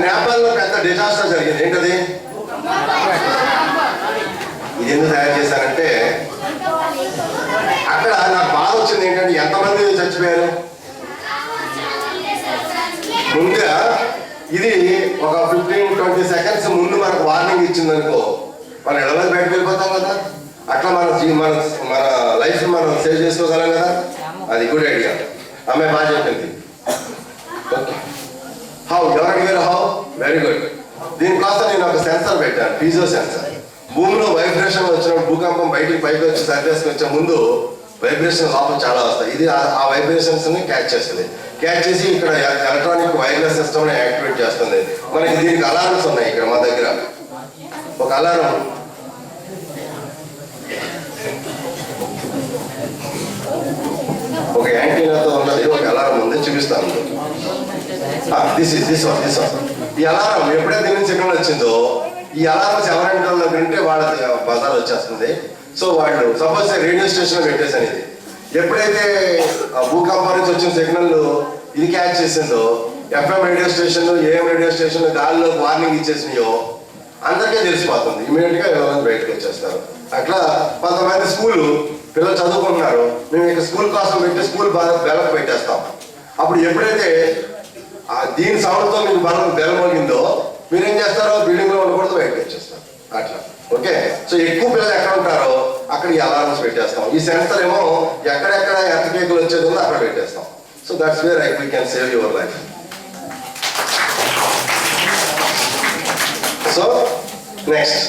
నేపాల్లో పెద్ద డిజాస్టర్ జరిగింది. ఏంటది? ఇది ఎందుకు తయారు చేశానంటే అక్కడ నాకు బాధ వచ్చింది. ఏంటంటే ఎంతమంది చచ్చిపోయారు. ముందుగా ఇది ఒక 15-20 సెకండ్స్ ముందు మనకు వార్నింగ్ ఇచ్చిందనుకో, మనం ఎడవది బయటకు వెళ్ళిపోతాం కదా. అట్లా మన లైఫ్ మనం సేవ్ చేసుకోగలం కదా. అది గుడ్ ఐడియా. ఆమె బాగా చెప్పింది. ఓకే, హౌ ఎవరు హౌ వెరీ గుడ్. దీనికోసం నేను ఒక సెన్సర్ పెట్టాను, పీజో సెన్సర్. భూమిలో వైబ్రేషన్ వచ్చినప్పుడు భూకంపం పైకి వచ్చి సర్ఫేస్కి వచ్చే ముందు వైబ్రేషన్ లోపల చాలా వస్తాయి. ఇది ఆ వైబ్రేషన్స్ ని క్యాచ్ చేస్తుంది. క్యాచ్ చేసి ఇక్కడ ఎలక్ట్రానిక్ వైర్లెస్ సిస్టమ్ ని యాక్టివేట్ చేస్తుంది. మనకి దీనికి అలారమ్స్ ఉన్నాయి. ఇక్కడ మా దగ్గర ఒక అలారం, ఒక యాంటీనాతో ఉన్నది ఒక అలారం ఉంది, చూపిస్తాను. This one. ఈ అలారం ఎప్పుడైతే దీని సిగ్నల్ వచ్చిందో ఈ అలారమ్స్ ఎవరింట్లో వింటే వాళ్ళ బజార్ వచ్చేస్తుంది. సో వాళ్ళు సపోజ్ రేడియో స్టేషన్ పెట్టేసాను. ఇది ఎప్పుడైతే భూకంపం నుంచి వచ్చిన సిగ్నల్ ఇది క్యాచ్ చేసిందో FM radio station, AM radio station గాల్లో వార్నింగ్ ఇచ్చేసినాయో అందరికీ తెలిసిపోతుంది. ఇమీడియట్ గా ఎవరైనా బయటకు వచ్చేస్తారు. అట్లా కొంతమంది స్కూల్ పిల్లలు చదువుకుంటున్నారు, మేము ఇక స్కూల్ కోసం పెట్టి స్కూల్ బెల్లం పెట్టేస్తాం. అప్పుడు ఎప్పుడైతే దీని సౌండ్తో మీకు బెల్లం మోగిందో మీరేం చేస్తారో బిల్డింగ్ లో ఉండకూడదు, బయటకు వచ్చేస్తారు. అట్లా ఓకే. సో ఎక్కువ పిల్లలు ఎక్కడ ఉంటారో అక్కడ ఈ అలారమ్స్ పెట్టేస్తాం. ఈ సెన్సర్ ఏమో ఎక్కడెక్కడ ఎర్త్క్వేక్లు వచ్చేది ఉందో అక్కడ పెట్టేస్తాం. So that's where we can save your life. So next